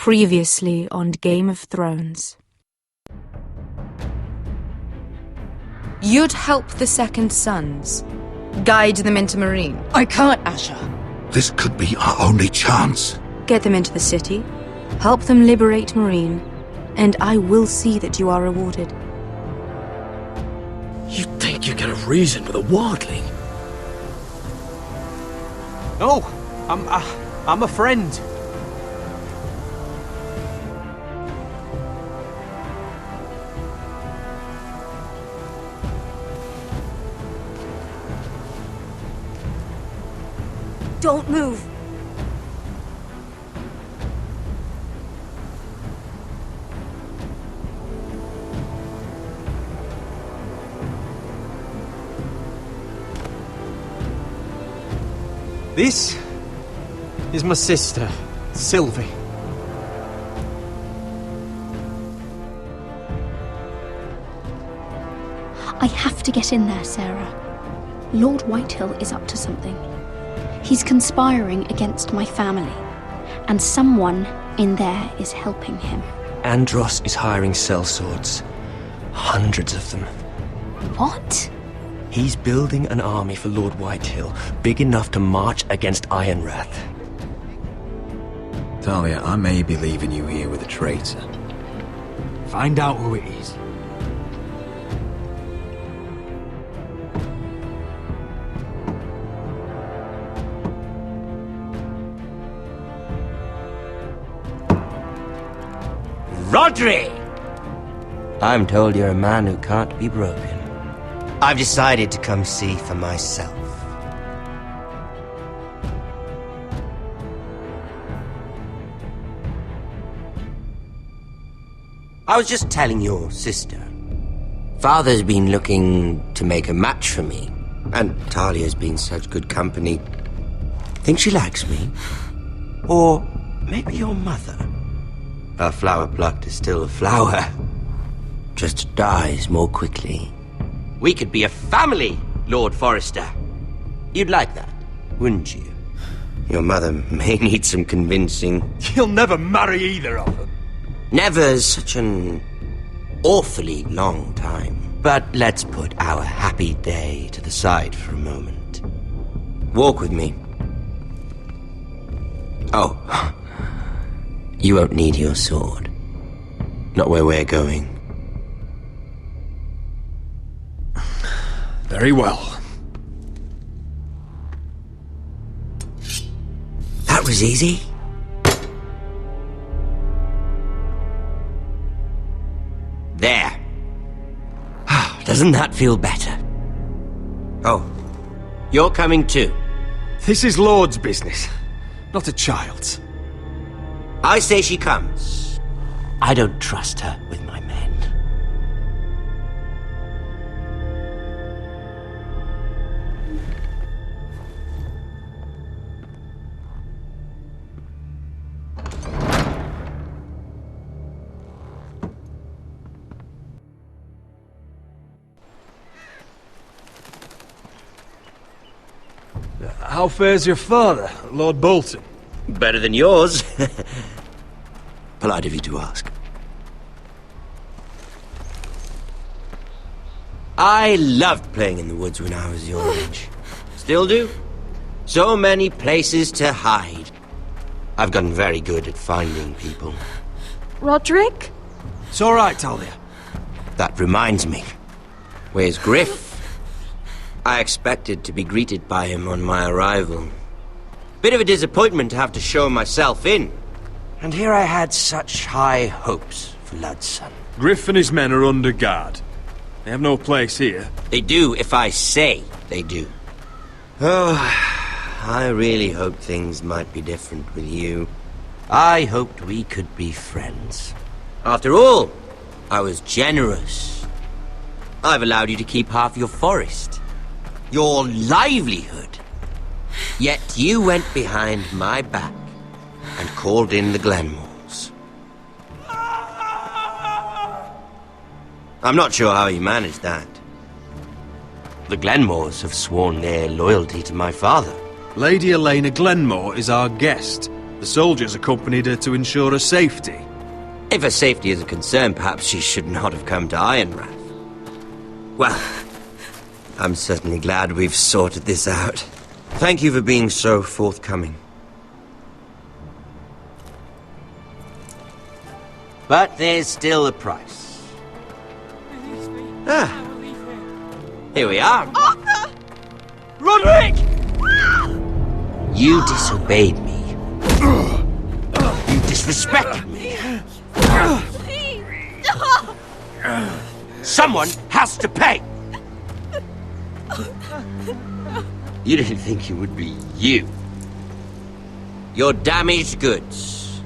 Previously on Game of Thrones. You'd help the Second Sons. Guide them into Marine. I can't, Asher. This could be our only chance. Get them into the city. Help them liberate Marine. And I will see that you are rewarded. You think you get a reason with a wardling? No, I'm a friend. Don't move. This is my sister, Sylvie. I have to get in there, Sarah. Lord Whitehill is up to something. He's conspiring against my family, and someone in there is helping him. Andros is hiring sellswords. Hundreds of them. What? He's building an army for Lord Whitehill, big enough to march against Ironrath. Talia, I may be leaving you here with a traitor. Find out who it is. Rodri! I'm told you're a man who can't be broken. I've decided to come see for myself. I was just telling your sister. Father's been looking to make a match for me, and Talia's been such good company. Think she likes me? Or maybe your mother? A flower plucked is still a flower. Just dies more quickly. We could be a family, Lord Forrester. You'd like that, wouldn't you? Your mother may need some convincing. You'll never marry either of them. Never's such an awfully long time. But let's put our happy day to the side for a moment. Walk with me. Oh. You won't need your sword. Not where we're going. Very well. That was easy. There. Doesn't that feel better? Oh, you're coming too. This is Lord's business, not a child's. I say she comes. I don't trust her with my men. How fares your father, Lord Bolton? Better than yours. Polite of you to ask. I loved playing in the woods when I was your age. Still do. So many places to hide. I've gotten very good at finding people. Roderick? It's all right, Talia. That reminds me. Where's Griff? I expected to be greeted by him on my arrival. Bit of a disappointment to have to show myself in. And here I had such high hopes for Ludson. Griff and his men are under guard. They have no place here. They do if I say they do. Oh, I really hoped things might be different with you. I hoped we could be friends. After all, I was generous. I've allowed you to keep half your forest. Your livelihood. Yet you went behind my back and called in the Glenmores. I'm not sure how you managed that. The Glenmores have sworn their loyalty to my father. Lady Elena Glenmore is our guest. The soldiers accompanied her to ensure her safety. If her safety is a concern, perhaps she should not have come to Ironrath. Well, I'm certainly glad we've sorted this out. Thank you for being so forthcoming. But there's still a price. Ah. Here we are. Arthur! Roderick! You disobeyed me. You disrespected me. Please! Someone has to pay! You didn't think it would be you. Your damaged goods.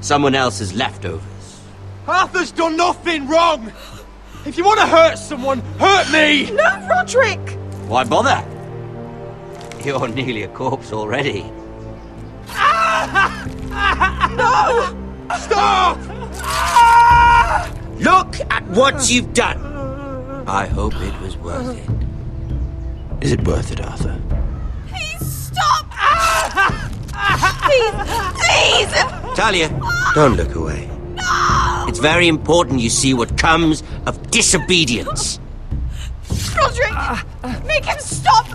Someone else's leftovers. Arthur's done nothing wrong! If you want to hurt someone, hurt me! No, Roderick! Why bother? You're nearly a corpse already. No! Stop! Look at what you've done! I hope it was worth it. Is it worth it, Arthur? Please stop! Please! Please! Talia, don't look away. No! It's very important you see what comes of disobedience. Roderick! Make him stop!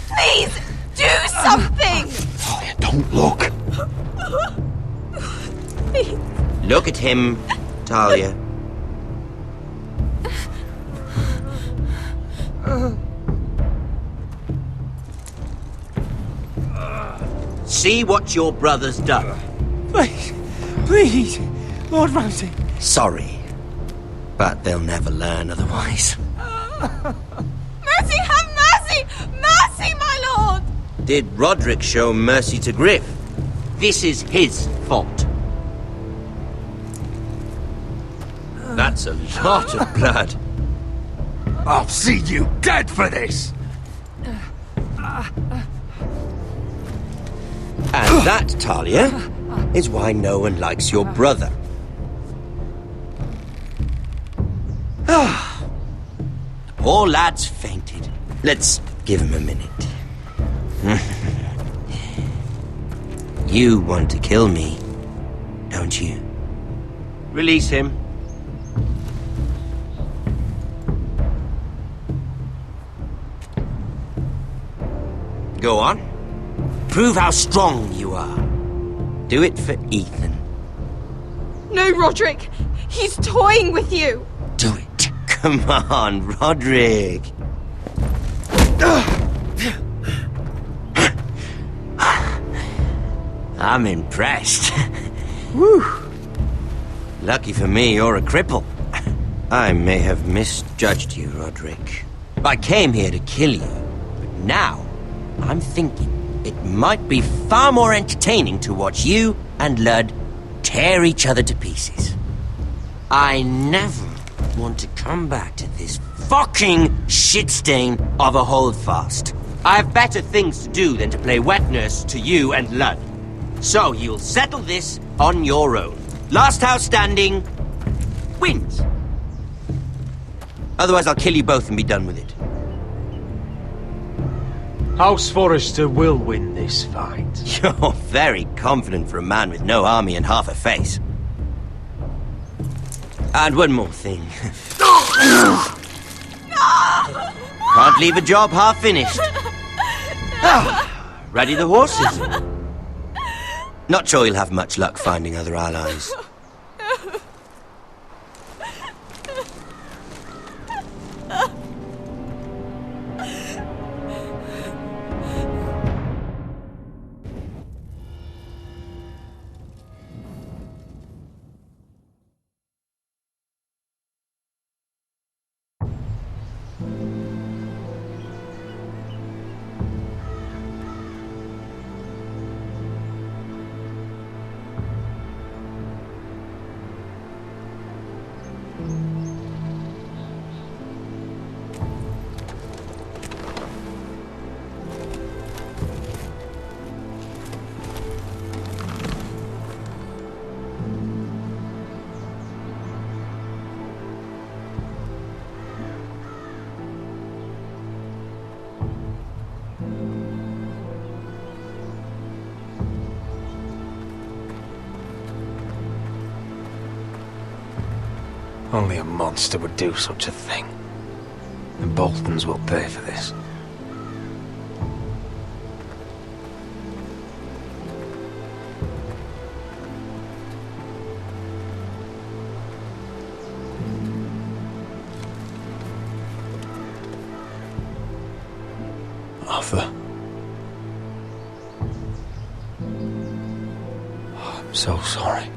Please! Do something! Talia, don't look. Please. Look at him, Talia. See what your brother's done. Please, please, Lord Ramsay. Sorry, but they'll never learn otherwise. Mercy, have mercy! Mercy, my lord! Did Roderick show mercy to Griff? This is his fault. That's a lot of blood. I'll see you dead for this! And that, Talia, is why no one likes your brother. The poor lad's fainted. Let's give him a minute. You want to kill me, don't you? Release him. Go on. Prove how strong you are. Do it for Ethan. No, Roderick! He's toying with you! Do it. Come on, Roderick. I'm impressed. Woo. Lucky for me, you're a cripple. I may have misjudged you, Roderick. I came here to kill you, but now I'm thinking it might be far more entertaining to watch you and Lud tear each other to pieces. I never want to come back to this fucking shit stain of a holdfast. I have better things to do than to play wet nurse to you and Lud. So you'll settle this on your own. Last house standing wins. Otherwise I'll kill you both and be done with it. House Forrester will win this fight. You're very confident for a man with no army and half a face. And one more thing. Can't leave a job half finished. Ready the horses? Not sure you'll have much luck finding other allies. Only a monster would do such a thing. The Boltons will pay for this. Arthur. Oh, I'm so sorry.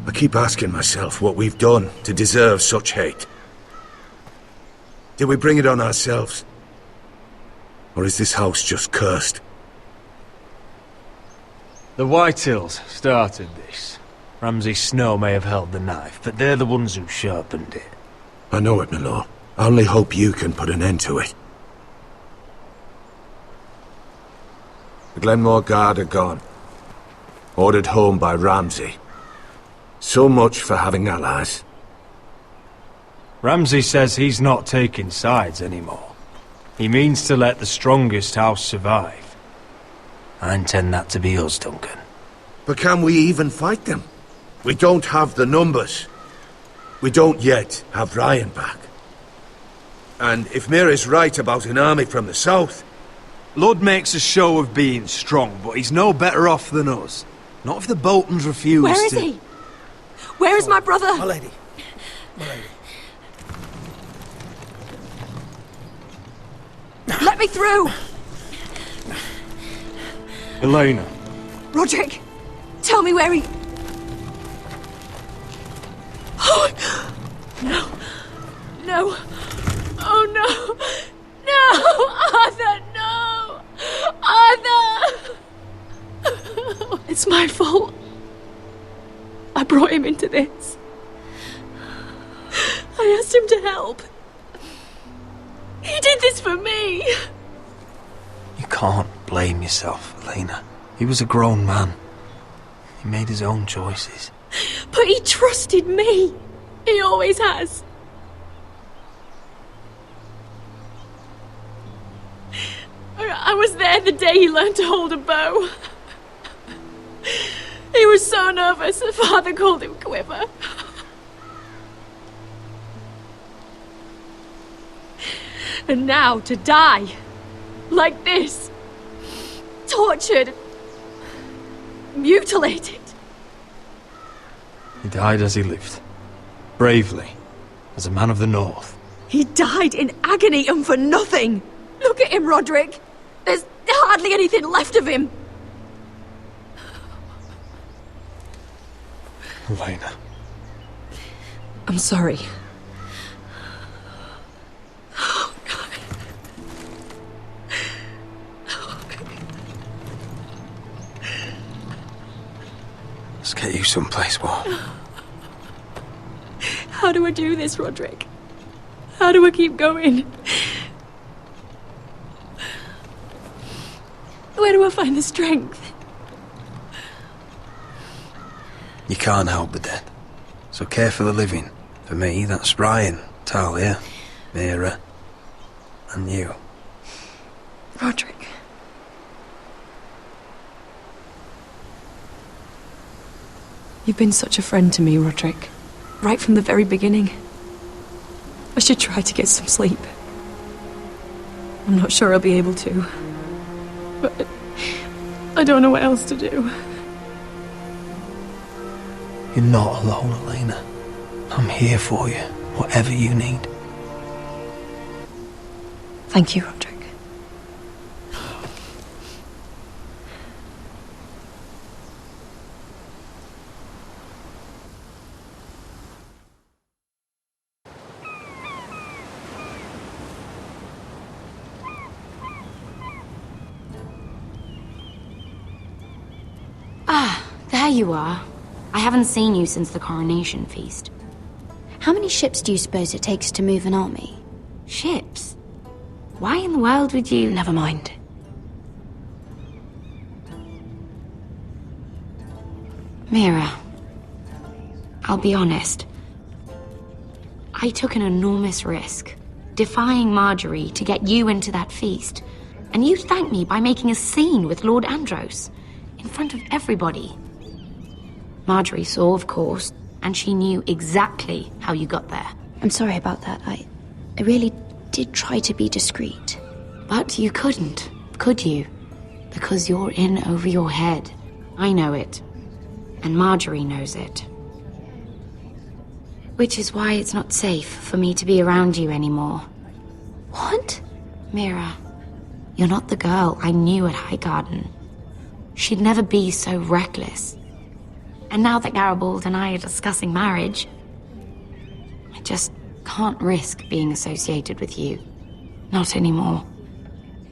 I keep asking myself what we've done to deserve such hate. Did we bring it on ourselves? Or is this house just cursed? The Whitehills started this. Ramsay Snow may have held the knife, but they're the ones who sharpened it. I know it, my lord. I only hope you can put an end to it. The Glenmore Guard are gone. Ordered home by Ramsay. So much for having allies. Ramsay says he's not taking sides anymore. He means to let the strongest house survive. I intend that to be us, Duncan. But can we even fight them? We don't have the numbers. We don't yet have Ryan back. And if Mira's right about an army from the south... Lud makes a show of being strong, but he's no better off than us. Not if the Boltons refuse Where is he? Where is my brother? My lady. My lady. Let me through! Elena. Roderick, tell me where he... Oh, no. No. Oh, no. No! Arthur, no! Arthur! It's my fault. I brought him into this. I asked him to help. He did this for me. You can't blame yourself, Elena. He was a grown man. He made his own choices. But he trusted me. He always has. I was there the day he learned to hold a bow. He was so nervous, the father called him Quiver. And now to die, like this, tortured, mutilated. He died as he lived, bravely, as a man of the North. He died in agony and for nothing. Look at him, Roderick. There's hardly anything left of him. Elena. I'm sorry. Let's get you someplace warm. How do I do this, Roderick? How do I keep going? Where do I find the strength? You can't help the dead, so care for the living. For me, that's Ryan, Talia, Mira, and you. Roderick. You've been such a friend to me, Roderick. Right from the very beginning. I should try to get some sleep. I'm not sure I'll be able to. But I don't know what else to do. You're not alone, Elena. I'm here for you, whatever you need. Thank you, Roderick. There you are. I haven't seen you since the coronation feast. How many ships do you suppose it takes to move an army? Ships? Why in the world would you... Never mind. Mira, I'll be honest. I took an enormous risk, defying Marjorie to get you into that feast. And you thanked me by making a scene with Lord Andros. In front of everybody. Marjorie saw, of course, and she knew exactly how you got there. I'm sorry about that. I really did try to be discreet. But you couldn't, could you? Because you're in over your head. I know it. And Marjorie knows it. Which is why it's not safe for me to be around you anymore. What? Mira, you're not the girl I knew at Highgarden. She'd never be so reckless. And now that Garibald and I are discussing marriage, I just can't risk being associated with you. Not anymore.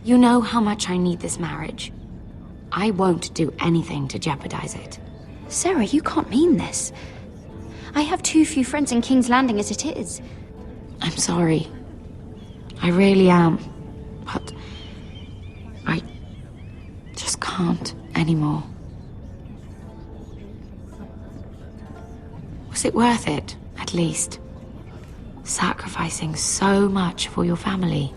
You know how much I need this marriage. I won't do anything to jeopardize it. Sarah, you can't mean this. I have too few friends in King's Landing as it is. I'm sorry. I really am. But I just can't anymore. Was it worth it, at least? Sacrificing so much for your family?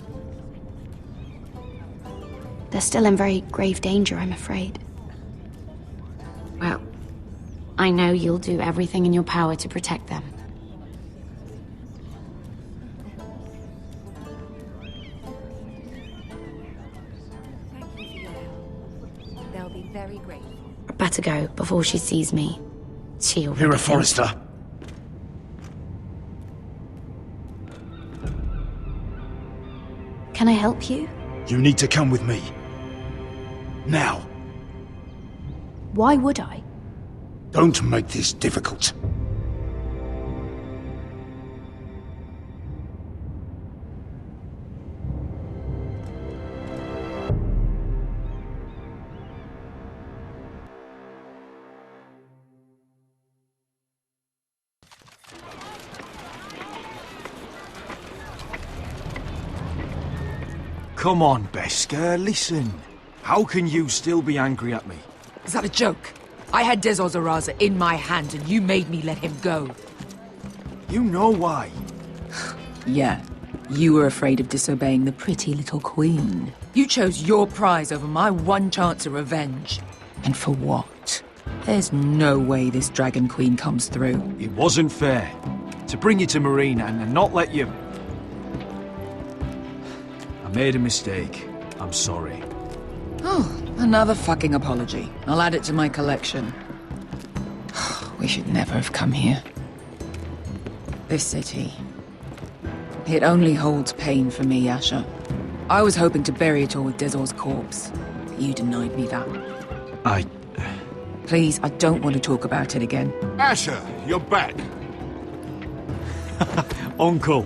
They're still in very grave danger, I'm afraid. Well, I know you'll do everything in your power to protect them. They'll be very grateful. I better go before she sees me. She already Mira thinks- Forrester. Can I help you? You need to come with me. Now. Why would I? Don't make this difficult. Come on, Beskar, listen. How can you still be angry at me? Is that a joke? I had Des Ozaraza in my hand and you made me let him go. You know why. Yeah, you were afraid of disobeying the pretty little queen. You chose your prize over my one chance of revenge. And for what? There's no way this Dragon Queen comes through. It wasn't fair. To bring you to Marina and not let you... I made a mistake. I'm sorry. Oh, another fucking apology. I'll add it to my collection. We should never have come here. This city. It only holds pain for me, Asher. I was hoping to bury it all with Dezor's corpse. But you denied me that. Please, I don't want to talk about it again. Asher, you're back. Uncle.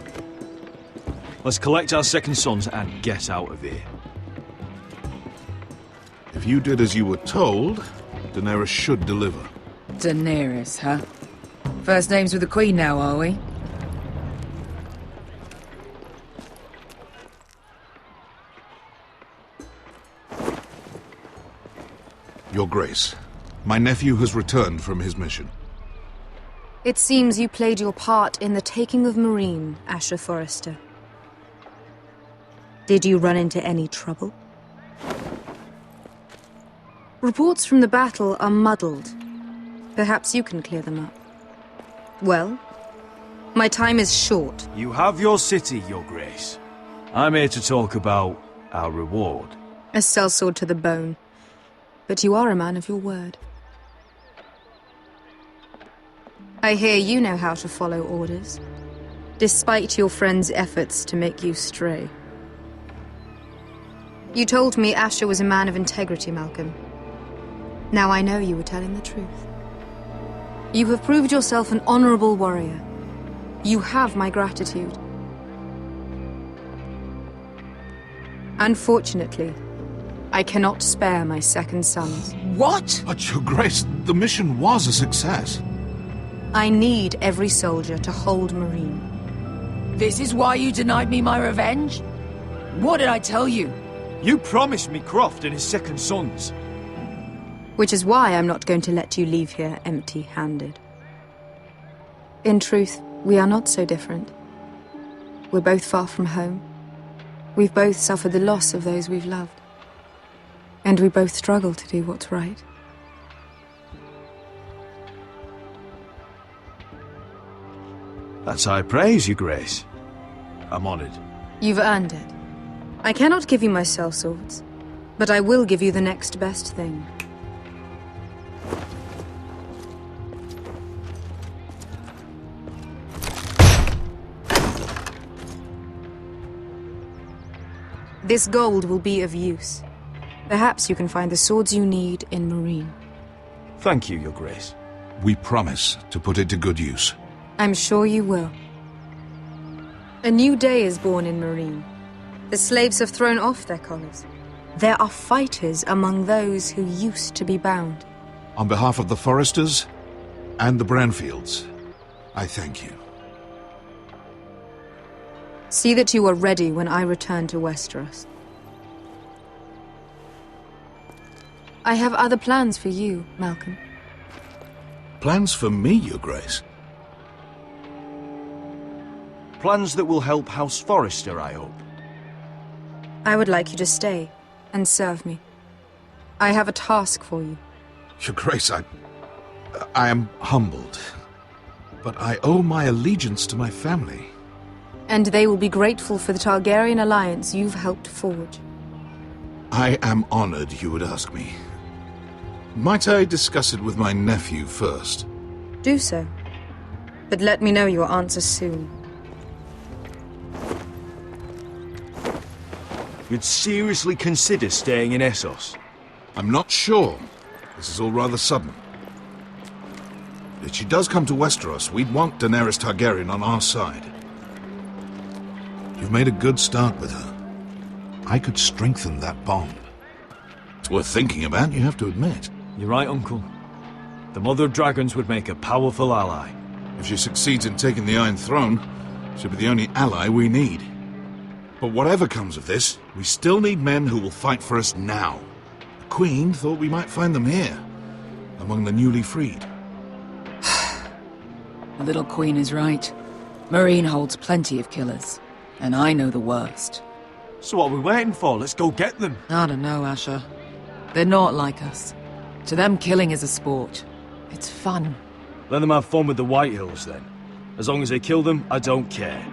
Let's collect our second sons and get out of here. If you did as you were told, Daenerys should deliver. Daenerys, huh? First names with the Queen now, are we? Your Grace, my nephew has returned from his mission. It seems you played your part in the taking of Meereen, Asher Forrester. Did you run into any trouble? Reports from the battle are muddled. Perhaps you can clear them up. Well, my time is short. You have your city, Your Grace. I'm here to talk about our reward. A sellsword to the bone. But you are a man of your word. I hear you know how to follow orders, despite your friend's efforts to make you stray. You told me Asher was a man of integrity, Malcolm. Now I know you were telling the truth. You have proved yourself an honorable warrior. You have my gratitude. Unfortunately, I cannot spare my second sons. What? But, Your Grace, the mission was a success. I need every soldier to hold Meereen. This is why you denied me my revenge? What did I tell you? You promised me Croft and his second sons. Which is why I'm not going to let you leave here empty-handed. In truth, we are not so different. We're both far from home. We've both suffered the loss of those we've loved. And we both struggle to do what's right. That's high praise, Your Grace. I'm honored. You've earned it. I cannot give you my sellswords, but I will give you the next best thing. This gold will be of use. Perhaps you can find the swords you need in Marine. Thank you, Your Grace. We promise to put it to good use. I'm sure you will. A new day is born in Marine. The slaves have thrown off their collars. There are fighters among those who used to be bound. On behalf of the Foresters and the Branfields, I thank you. See that you are ready when I return to Westeros. I have other plans for you, Malcolm. Plans for me, Your Grace? Plans that will help House Forrester, I hope. I would like you to stay and serve me. I have a task for you. Your Grace, I am humbled. But I owe my allegiance to my family. And they will be grateful for the Targaryen alliance you've helped forge. I am honored you would ask me. Might I discuss it with my nephew first? Do so. But let me know your answer soon. You'd seriously consider staying in Essos? I'm not sure. This is all rather sudden. If she does come to Westeros, we'd want Daenerys Targaryen on our side. You've made a good start with her. I could strengthen that bond. It's worth thinking about, you have to admit. You're right, Uncle. The Mother of Dragons would make a powerful ally. If she succeeds in taking the Iron Throne, she'll be the only ally we need. But whatever comes of this, we still need men who will fight for us now. The Queen thought we might find them here, among the newly freed. The little Queen is right. Marine holds plenty of killers, and I know the worst. So what are we waiting for? Let's go get them. I don't know, Asher. They're not like us. To them, killing is a sport. It's fun. Let them have fun with the Whitehills, then. As long as they kill them, I don't care.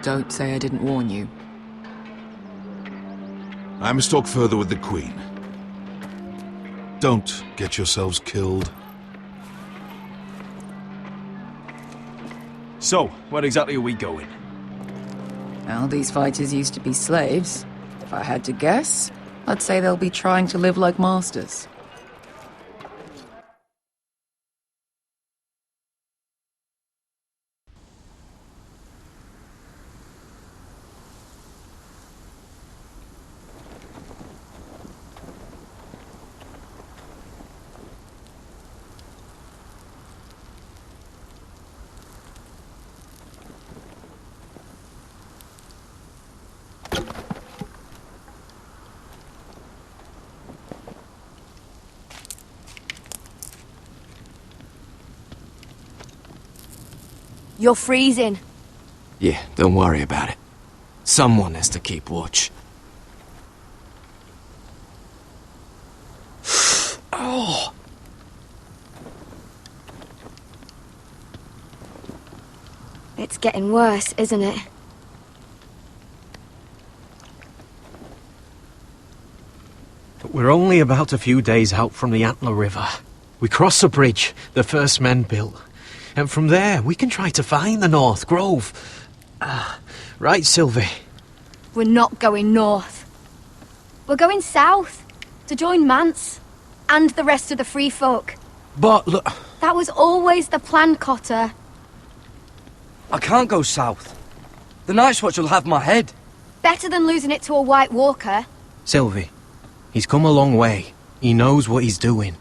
Don't say I didn't warn you. I must talk further with the Queen. Don't get yourselves killed. So, where exactly are we going? Well, these fighters used to be slaves. If I had to guess, I'd say they'll be trying to live like masters. You're freezing. Yeah, don't worry about it. Someone has to keep watch. Oh! It's getting worse, isn't it? But we're only about a few days out from the Antler River. We cross a bridge the first men built. And from there, we can try to find the North Grove. Right, Sylvie? We're not going north. We're going south, to join Mance, and the rest of the free folk. But look... That was always the plan, Cotter. I can't go south. The Night's Watch will have my head. Better than losing it to a White Walker. Sylvie, he's come a long way. He knows what he's doing.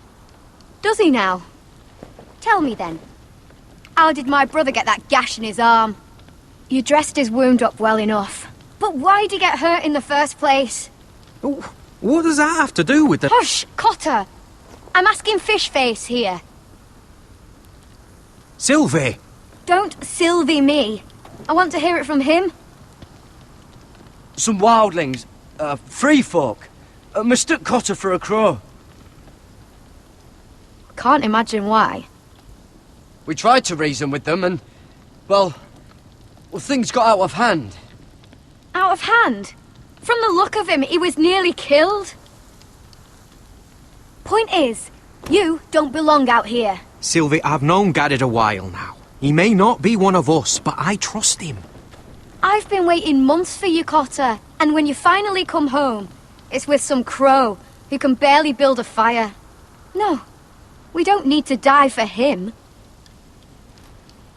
Does he now? Tell me then. How did my brother get that gash in his arm? You dressed his wound up well enough. But why'd he get hurt in the first place? What does that have to do with the... Hush, Cotter! I'm asking Fishface here. Sylvie! Don't Sylvie me. I want to hear it from him. Some wildlings, free folk, mistook Cotter for a crow. Can't imagine why. We tried to reason with them and, well, Well, things got out of hand. Out of hand? From the look of him, he was nearly killed. Point is, you don't belong out here. Sylvie, I've known Garrett a while now. He may not be one of us, but I trust him. I've been waiting months for you, Cotter. And when you finally come home, it's with some crow who can barely build a fire. No, we don't need to die for him.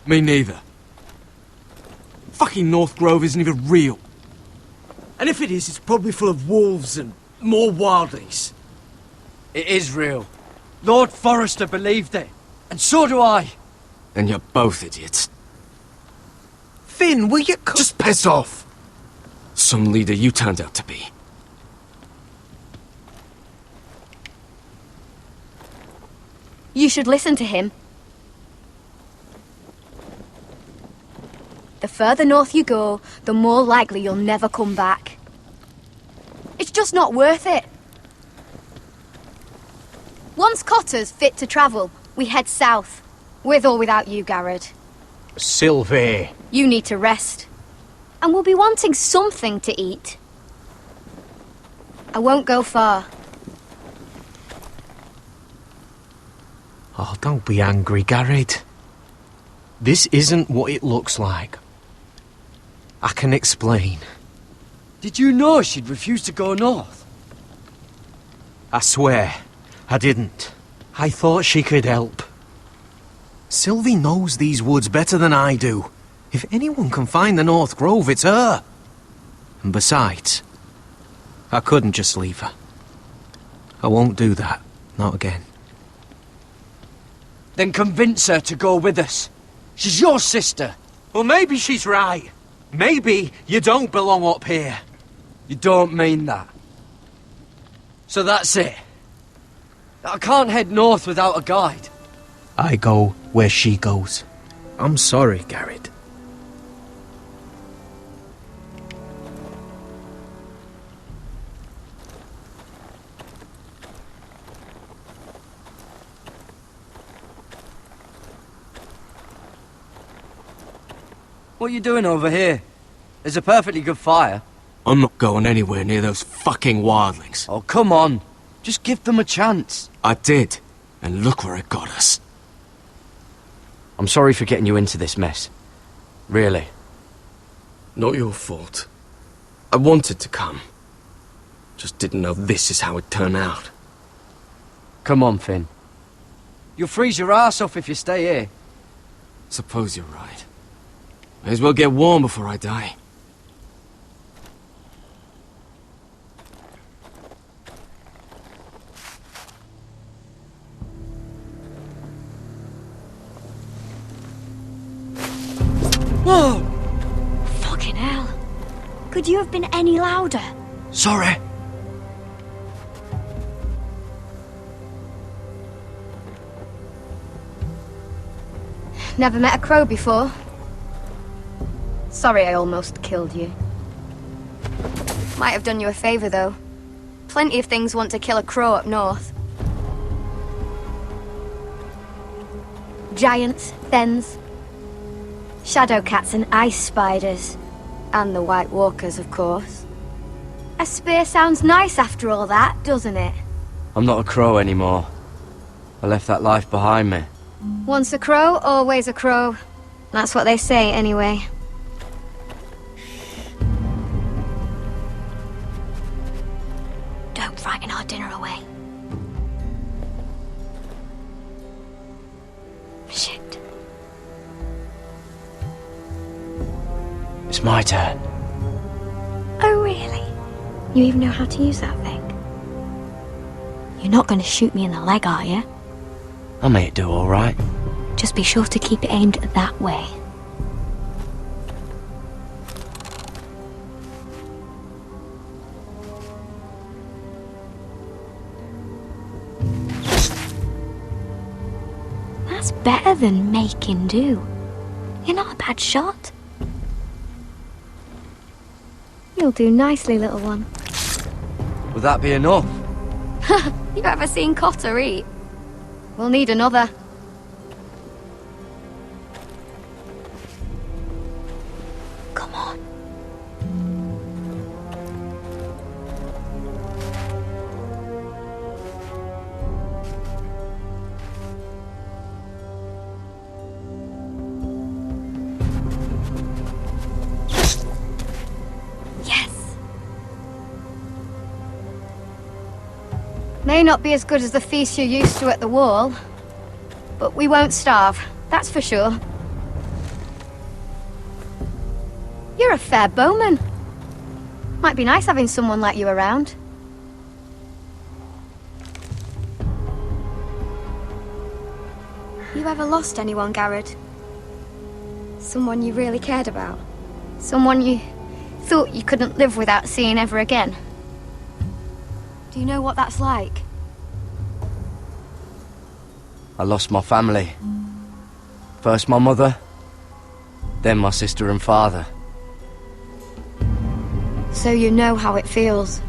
Me neither. Fucking North Grove isn't even real. And if it is, it's probably full of wolves and more wildlings. It is real. Lord Forrester believed it. And so do I. And you're both idiots. Finn, will you just piss off? Some leader you turned out to be. You should listen to him. The further north you go, the more likely you'll never come back. It's just not worth it. Once Cotter's fit to travel, we head south. With or without you, Garrett. Sylvie. You need to rest. And we'll be wanting something to eat. I won't go far. Oh, don't be angry, Garrett. This isn't what it looks like. I can explain. Did you know she'd refused to go north? I swear, I didn't. I thought she could help. Sylvie knows these woods better than I do. If anyone can find the North Grove, it's her. And besides, I couldn't just leave her. I won't do that. Not again. Then convince her to go with us. She's your sister. Well, maybe she's right. Maybe you don't belong up here. You don't mean that. So that's it. I can't head north without a guide. I go where she goes. I'm sorry, Garrett. What are you doing over here? There's a perfectly good fire. I'm not going anywhere near those fucking wildlings. Oh, come on. Just give them a chance. I did, and look where it got us. I'm sorry for getting you into this mess. Really. Not your fault. I wanted to come. Just didn't know this is how it'd turn out. Come on, Finn. You'll freeze your ass off if you stay here. Suppose you're right. May as well get warm before I die. Whoa! Fucking hell. Could you have been any louder? Sorry. Never met a crow before. Sorry I almost killed you. Might have done you a favour, though. Plenty of things want to kill a crow up north. Giants, thens, shadow cats and ice spiders. And the White Walkers, of course. A spear sounds nice after all that, doesn't it? I'm not a crow anymore. I left that life behind me. Once a crow, always a crow. That's what they say, anyway. Don't frighten our dinner away. Shit. It's my turn. Oh, really? You even know how to use that thing? You're not going to shoot me in the leg, are you? I may do all right. Just be sure to keep it aimed that way. That's better than making do. You're not a bad shot. You'll do nicely, little one. Would that be enough? You ever seen Cotter eat? We'll need another. may not be as good as the feast you're used to at the wall, but we won't starve, that's for sure. You're a fair bowman. Might be nice having someone like you around. You ever lost anyone, Garrett? Someone you really cared about? Someone you thought you couldn't live without seeing ever again? Do you know what that's like? I lost my family. First my mother, then my sister and father. So you know how it feels.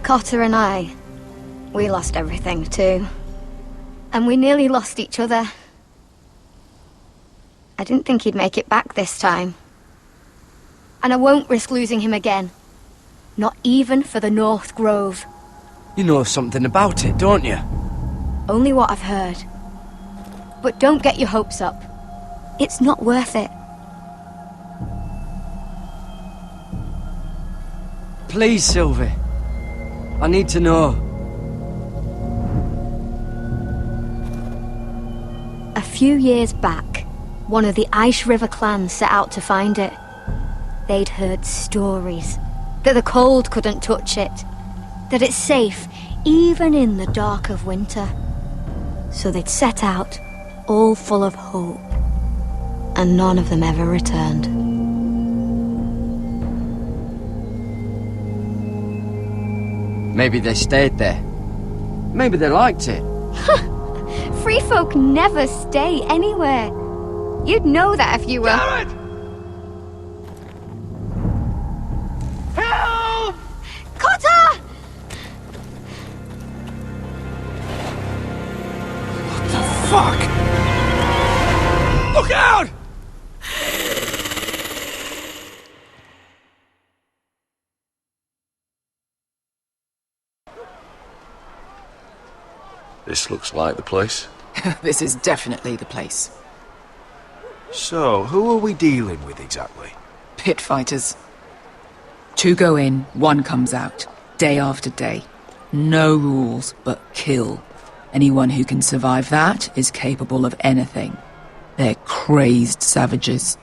Cotter and I, we lost everything too. And we nearly lost each other. I didn't think he'd make it back this time. And I won't risk losing him again. Not even for the North Grove. You know something about it, don't you? Only what I've heard. But don't get your hopes up. It's not worth it. Please, Sylvie. I need to know. A few years back, one of the Ice River clans set out to find it. They'd heard stories that the cold couldn't touch it, that it's safe even in the dark of winter. So they'd set out, all full of hope, and none of them ever returned. Maybe they stayed there. Maybe they liked it. Free folk never stay anywhere. You'd know that if you were... Garrett! Help! Cotter! What the fuck? Look out! This looks like the place. This is definitely the place. So, who are we dealing with exactly? Pit fighters. 2 go in, 1 comes out. Day after day. No rules, but kill. Anyone who can survive that is capable of anything. They're crazed savages.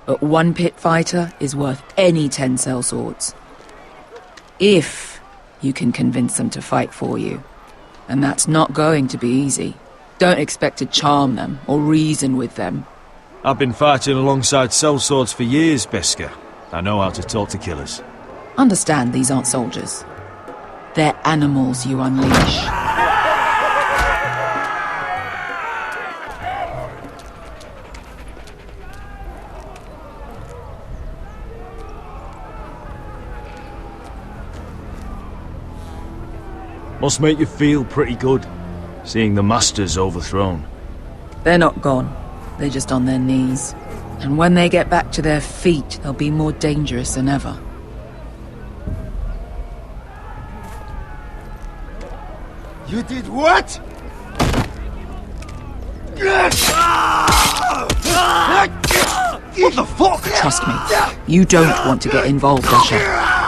But 1 pit fighter is worth any 10 sellswords. If you can convince them to fight for you. And that's not going to be easy. Don't expect to charm them or reason with them. I've been fighting alongside sellswords for years, Beska. I know how to talk to killers. Understand these aren't soldiers. They're animals you unleash. Must make you feel pretty good, seeing the masters overthrown. They're not gone. They're just on their knees. And when they get back to their feet, they'll be more dangerous than ever. You did what? What the fuck? Trust me, you don't want to get involved, Usher.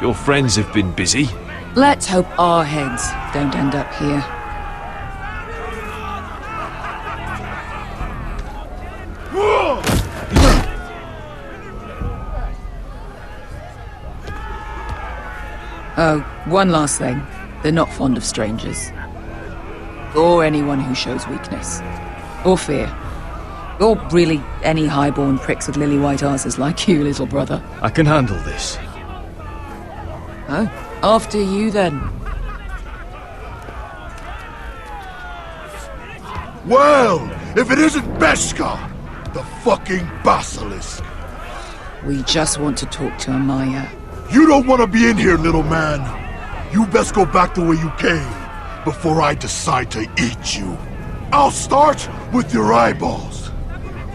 Your friends have been busy. Let's hope our heads don't end up here. Oh, one last thing. They're not fond of strangers. Or anyone who shows weakness. Or fear. Or really any highborn pricks with lily-white asses like you, little brother. I can handle this. Oh, after you then. Well, if it isn't Beska, the fucking basilisk. We just want to talk to Amaya. You don't want to be in here, little man. You best go back the way you came before I decide to eat you. I'll start with your eyeballs.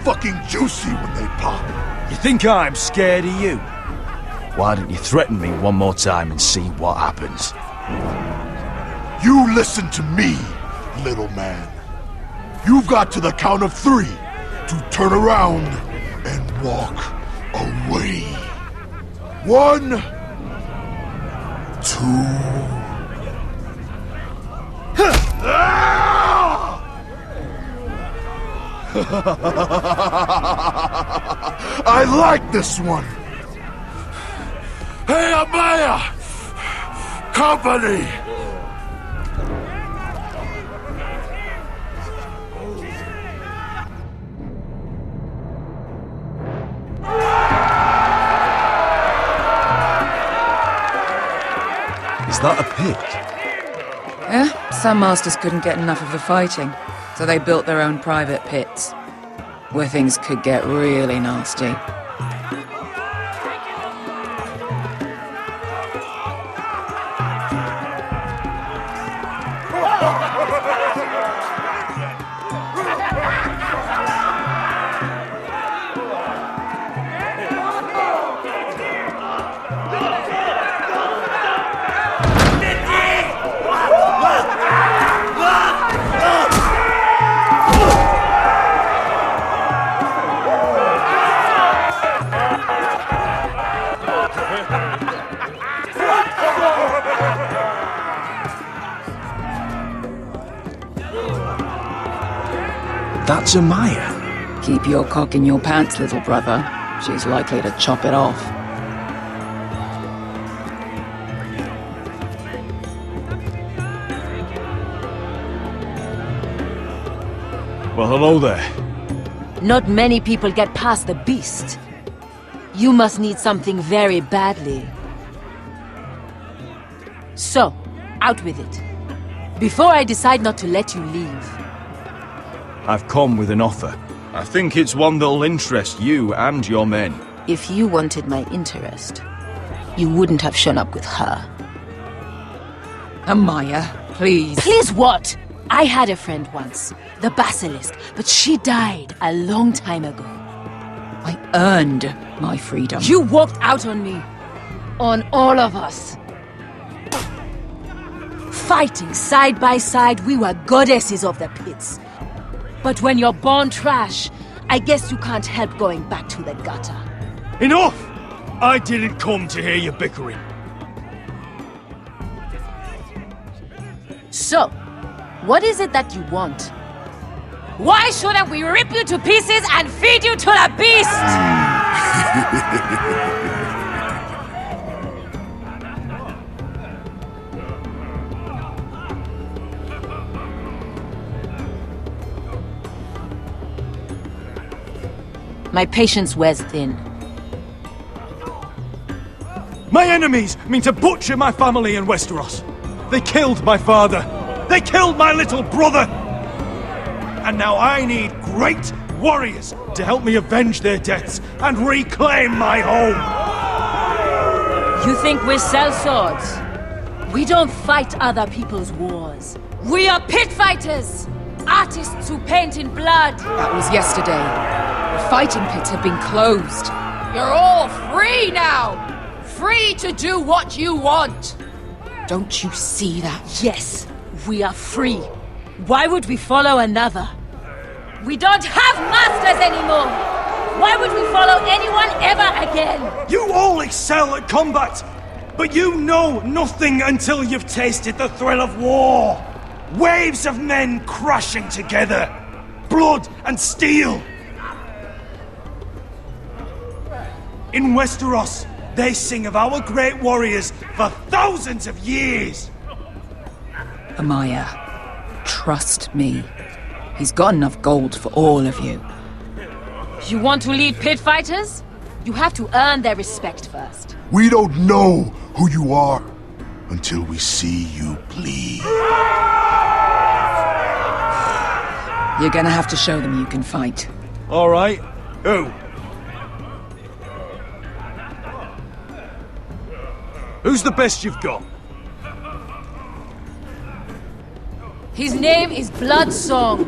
Fucking juicy when they pop. You think I'm scared of you? Why don't you threaten me one more time and see what happens? You listen to me, little man. You've got to the count of 3 to turn around and walk away. 1, 2. I like this one. Hey, Amaya! Company! Is that a pit? Yeah, some masters couldn't get enough of the fighting, so they built their own private pits, where things could get really nasty. That's Amaya. Keep your cock in your pants, little brother. She's likely to chop it off. Well, hello there. Not many people get past the beast. You must need something very badly. So, out with it. Before I decide not to let you leave. I've come with an offer. I think it's one that'll interest you and your men. If you wanted my interest, you wouldn't have shown up with her. Amaya, please. Please what? I had a friend once, the Basilisk, but she died a long time ago. I earned my freedom. You walked out on me. On all of us. Fighting side by side, we were goddesses of the pits. But when you're born trash, I guess you can't help going back to the gutter. Enough! I didn't come to hear you bickering. So, what is it that you want? Why shouldn't we rip you to pieces and feed you to the beast? My patience wears thin. My enemies mean to butcher my family in Westeros. They killed my father. They killed my little brother. And now I need great warriors to help me avenge their deaths and reclaim my home. You think we sell swords? We don't fight other people's wars. We are pit fighters! Artists who paint in blood! That was yesterday. The fighting pits have been closed. You're all free now! Free to do what you want! Don't you see that? Yes, we are free. Why would we follow another? We don't have masters anymore! Why would we follow anyone ever again? You all excel at combat, but you know nothing until you've tasted the thrill of war. Waves of men crashing together. Blood and steel. In Westeros, they sing of our great warriors for thousands of years. Amaya, trust me. He's got enough gold for all of you. You want to lead pit fighters? You have to earn their respect first. We don't know who you are until we see you bleed. You're gonna have to show them you can fight. All right. Who? Who's the best you've got? His name is Bloodsong.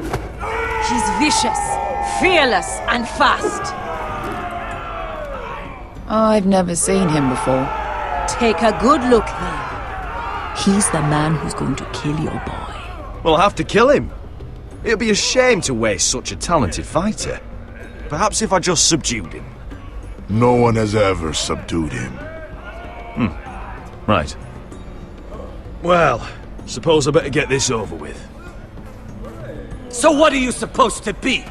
He's vicious, fearless, and fast. I've never seen him before. Take a good look then. He's the man who's going to kill your boy. We'll have to kill him. It'd be a shame to waste such a talented fighter. Perhaps if I just subdued him. No one has ever subdued him. Right. Well, suppose I better get this over with. So what are you supposed to be?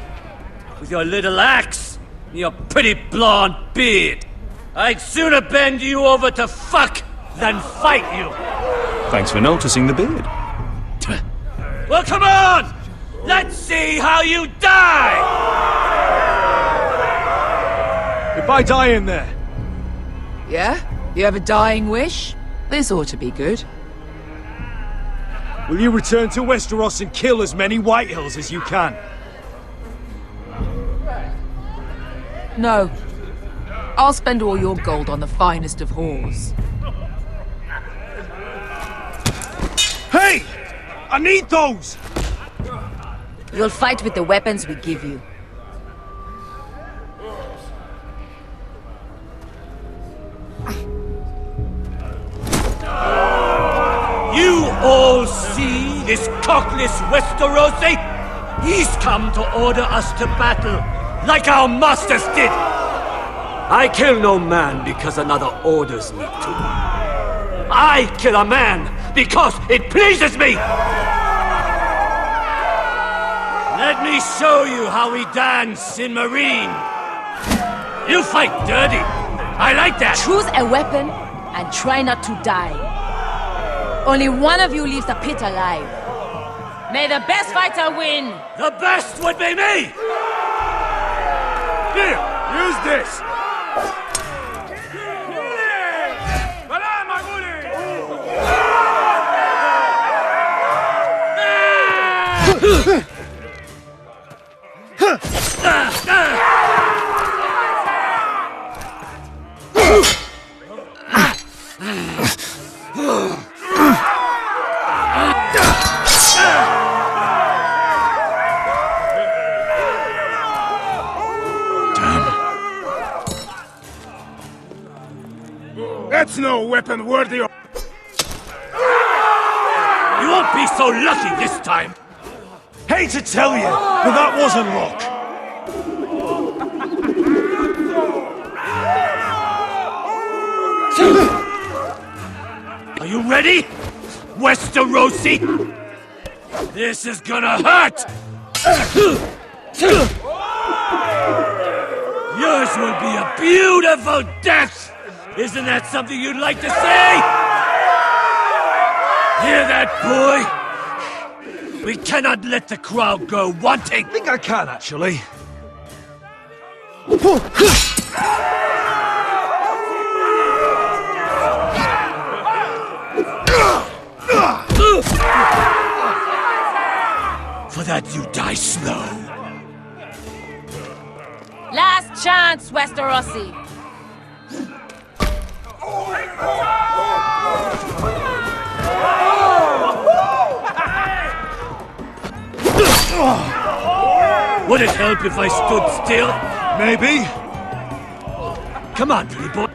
With your little axe and your pretty blonde beard? I'd sooner bend you over to fuck than fight you. Thanks for noticing the beard. Well, come on! Let's see how you die! If I die in there... Yeah? You have a dying wish? This ought to be good. will you return to Westeros and kill as many Whitehills as you can? No. I'll spend all your gold on the finest of whores. Hey! I need those! You'll fight with the weapons we give you. You all see this cockless Westerosi? He's come to order us to battle, like our masters did. I kill no man because another orders me to. I kill a man because it pleases me! Let me show you how we dance in Marine. You fight dirty. I like that. Choose a weapon and try not to die. Only one of you leaves the pit alive. May the best fighter win. The best would be me! Here, use this. That's no weapon worthy of... You won't be so lucky this time. Hate to tell you, but that wasn't luck. Are you ready, Westerosi? This is gonna hurt! Yours will be a beautiful death! Isn't that something you'd like to say? Hear that, boy? We cannot let the crowd go wanting! I think I can, actually. For that you die slow. Last chance, Westerosi. Would it help if I stood still? Maybe. Come on, pretty boy.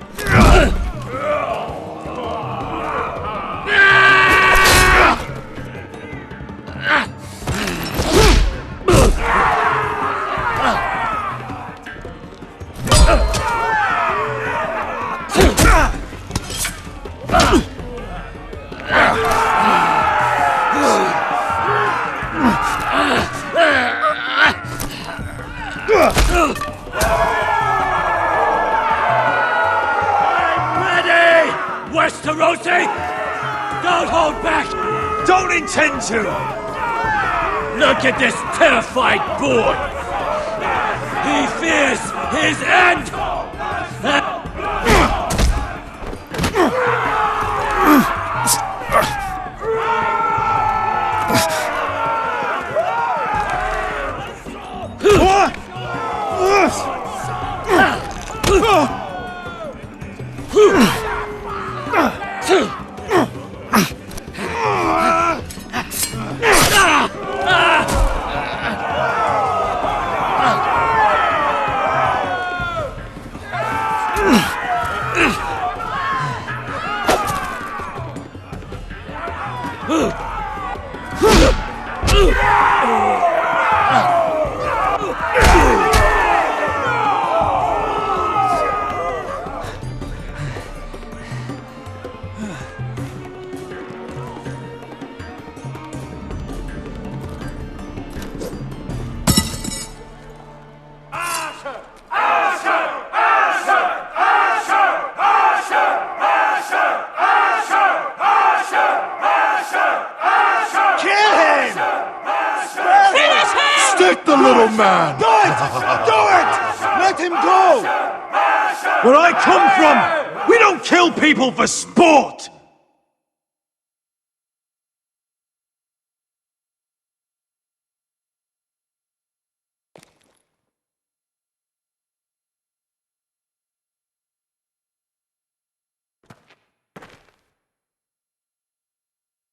Westerosi! Don't hold back! Don't intend to! Look at this terrified boy! He fears his end! Take the little man! Do it! Do it! Let him go! Where I come from, we don't kill people for sport!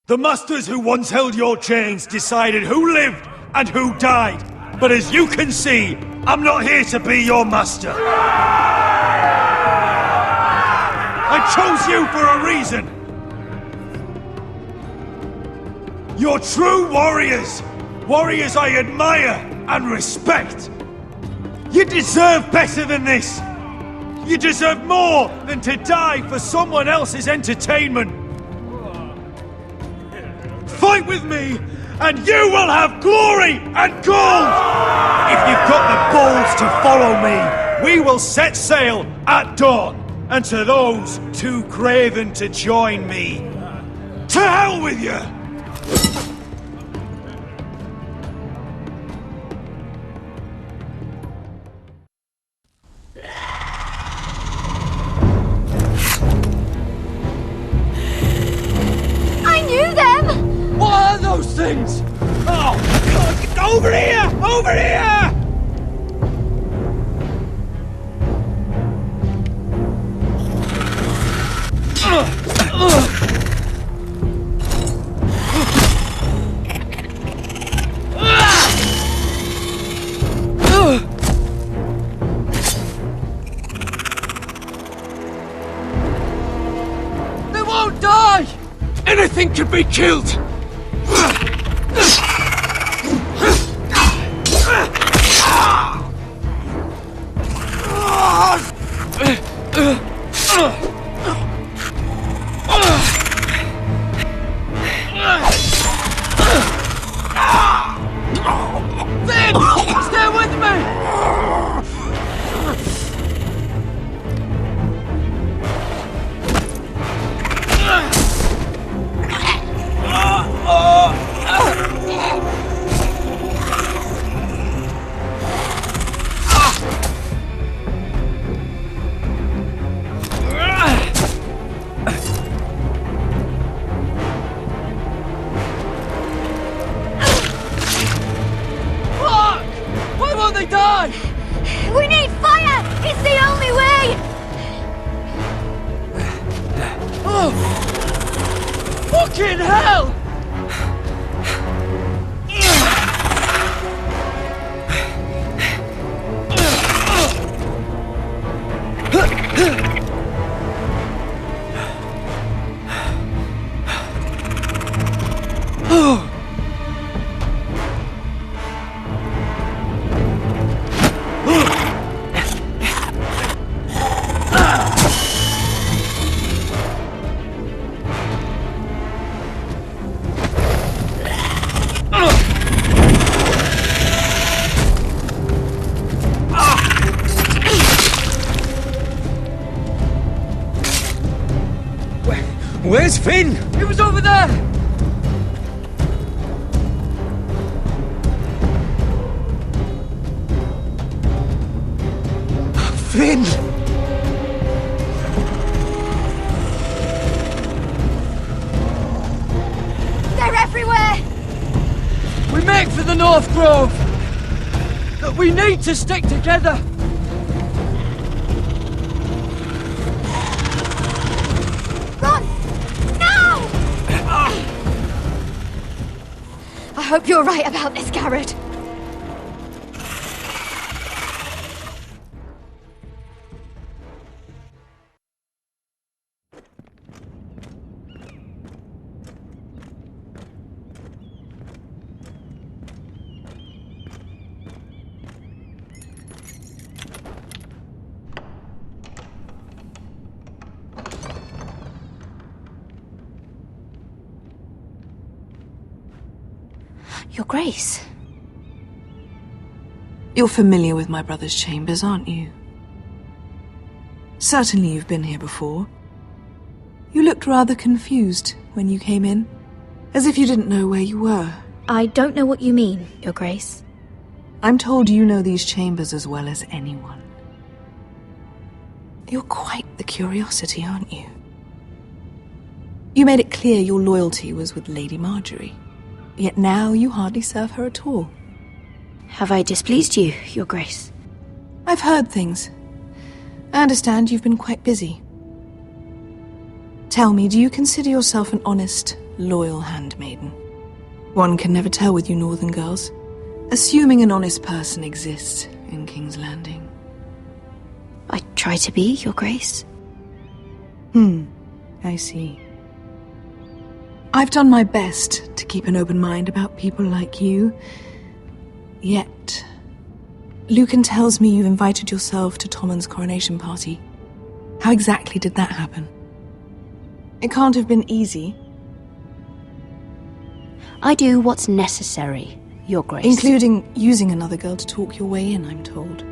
The masters who once held your chains decided who lived and who died. But as you can see, I'm not here to be your master. I chose you for a reason. You're true warriors. Warriors I admire and respect. You deserve better than this. You deserve more than to die for someone else's entertainment. Fight with me, and you will have glory and gold! If you've got the balls to follow me, we will set sail at dawn. And to those too craven to join me, to hell with you! I knew them! What are those things? Oh, God, get over here! Over here! They won't die! Anything can be killed! Stay with me! We need fire! It's the only way! Oh! Fucking hell! Oh! Where's Finn? He was over there! Finn! They're everywhere! We make for the North Grove! But we need to stick together! I hope you're right about this, Garrett. Your Grace. You're familiar with my brother's chambers, aren't you? Certainly you've been here before. You looked rather confused when you came in, as if you didn't know where you were. I don't know what you mean, Your Grace. I'm told you know these chambers as well as anyone. You're quite the curiosity, aren't you? You made it clear your loyalty was with Lady Marjorie, yet now you hardly serve her at all. Have I displeased you, Your Grace? I've heard things. I understand you've been quite busy. Tell me, do you consider yourself an honest, loyal handmaiden? One can never tell with you northern girls. Assuming an honest person exists in King's Landing. I try to be, Your Grace. I see. I've done my best to keep an open mind about people like you. Yet, Lucan tells me you've invited yourself to Tommen's coronation party. How exactly did that happen? It can't have been easy. I do what's necessary, Your Grace. Including using another girl to talk your way in, I'm told.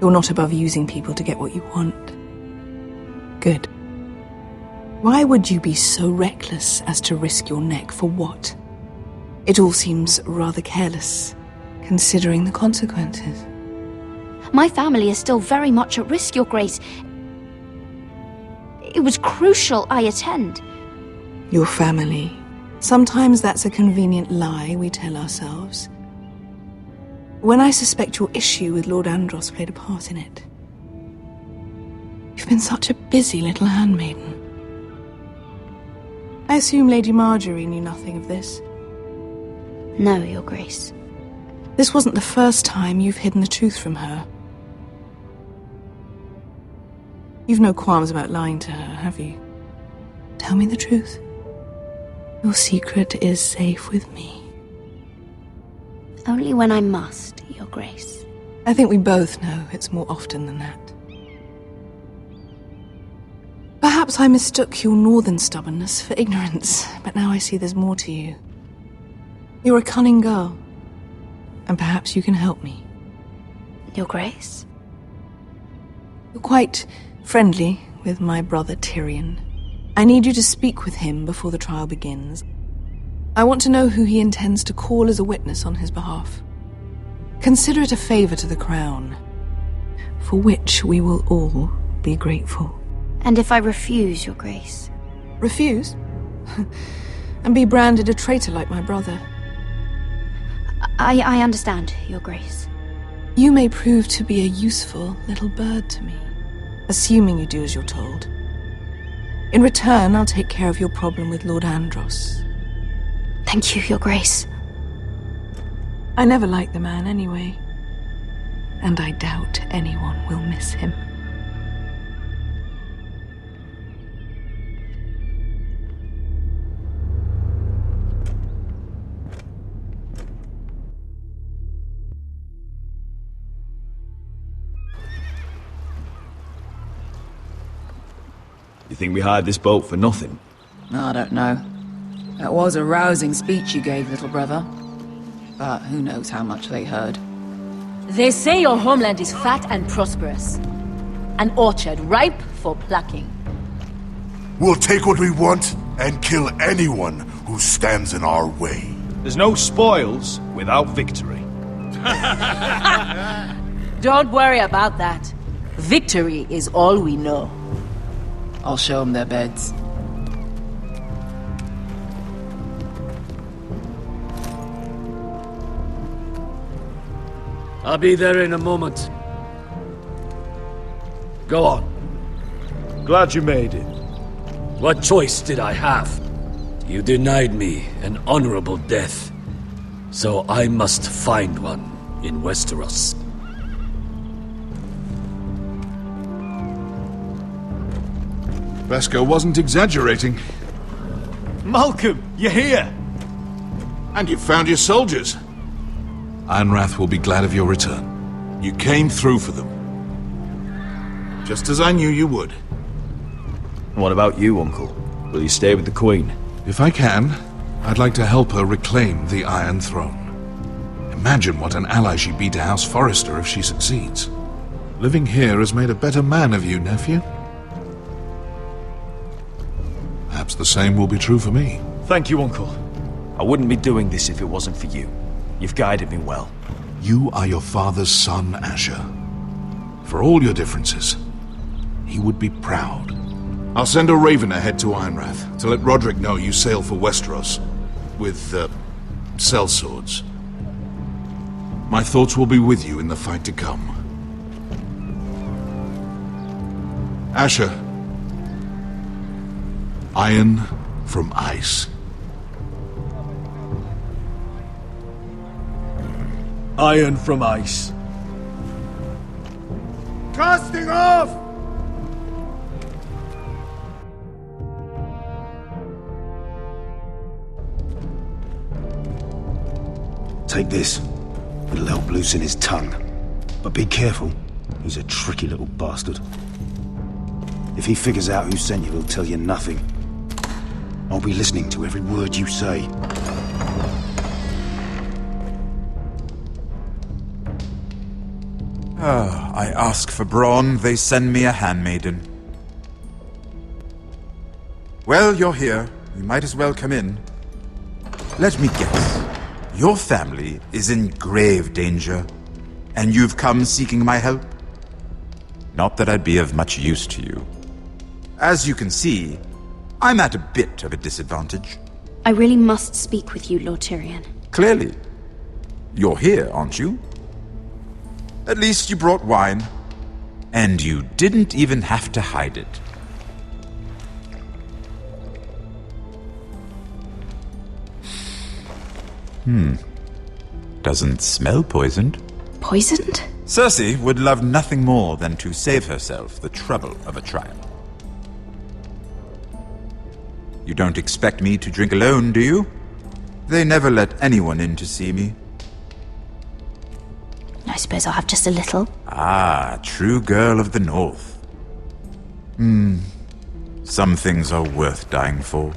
You're not above using people to get what you want. Good. Why would you be so reckless as to risk your neck for what? It all seems rather careless, considering the consequences. My family is still very much at risk, Your Grace. It was crucial I attend. Your family. Sometimes that's a convenient lie we tell ourselves. When I suspect your issue with Lord Andros played a part in it. You've been such a busy little handmaiden. I assume Lady Marjorie knew nothing of this. No, Your Grace. This wasn't the first time you've hidden the truth from her. You've no qualms about lying to her, have you? Tell me the truth. Your secret is safe with me. Only when I must, Your Grace. I think we both know it's more often than that. Perhaps I mistook your northern stubbornness for ignorance, but now I see there's more to you. You're a cunning girl, and perhaps you can help me. Your Grace? You're quite friendly with my brother Tyrion. I need you to speak with him before the trial begins. I want to know who he intends to call as a witness on his behalf. Consider it a favor to the crown, for which we will all be grateful. And if I refuse, Your Grace? Refuse? And be branded a traitor like my brother? I understand, Your Grace. You may prove to be a useful little bird to me, assuming you do as you're told. In return, I'll take care of your problem with Lord Andros. Thank you, Your Grace. I never liked the man anyway, and I doubt anyone will miss him. You think we hired this boat for nothing? I don't know. That was a rousing speech you gave, little brother. But who knows how much they heard. They say your homeland is fat and prosperous. An orchard ripe for plucking. We'll take what we want and kill anyone who stands in our way. There's no spoils without victory. Don't worry about that. Victory is all we know. I'll show them their beds. I'll be there in a moment. Go on. Glad you made it. What choice did I have? You denied me an honorable death. So I must find one in Westeros. Beskar wasn't exaggerating. Malcolm, you're here! And you found your soldiers. Ironrath will be glad of your return. You came through for them. Just as I knew you would. What about you, Uncle? Will you stay with the Queen? If I can, I'd like to help her reclaim the Iron Throne. Imagine what an ally she'd be to House Forrester if she succeeds. Living here has made a better man of you, nephew. Perhaps the same will be true for me. Thank you, Uncle. I wouldn't be doing this if it wasn't for you. You've guided me well. You are your father's son, Asher. For all your differences, he would be proud. I'll send a raven ahead to Ironrath to let Roderick know you sail for Westeros with, sellswords. My thoughts will be with you in the fight to come. Asher. Iron from ice. Iron from ice. Casting off! Take this. It'll help loosen his tongue. But be careful. He's a tricky little bastard. If he figures out who sent you, he'll tell you nothing. I'll be listening to every word you say. I ask for brawn, they send me a handmaiden. Well, you're here. You might as well come in. Let me guess. Your family is in grave danger, and you've come seeking my help? Not that I'd be of much use to you. As you can see, I'm at a bit of a disadvantage. I really must speak with you, Lord Tyrion. Clearly. You're here, aren't you? At least you brought wine. And you didn't even have to hide it. Doesn't smell poisoned. Poisoned? Cersei would love nothing more than to save herself the trouble of a trial. You don't expect me to drink alone, do you? They never let anyone in to see me. I suppose I'll have just a little. Ah, true girl of the North. Some things are worth dying for.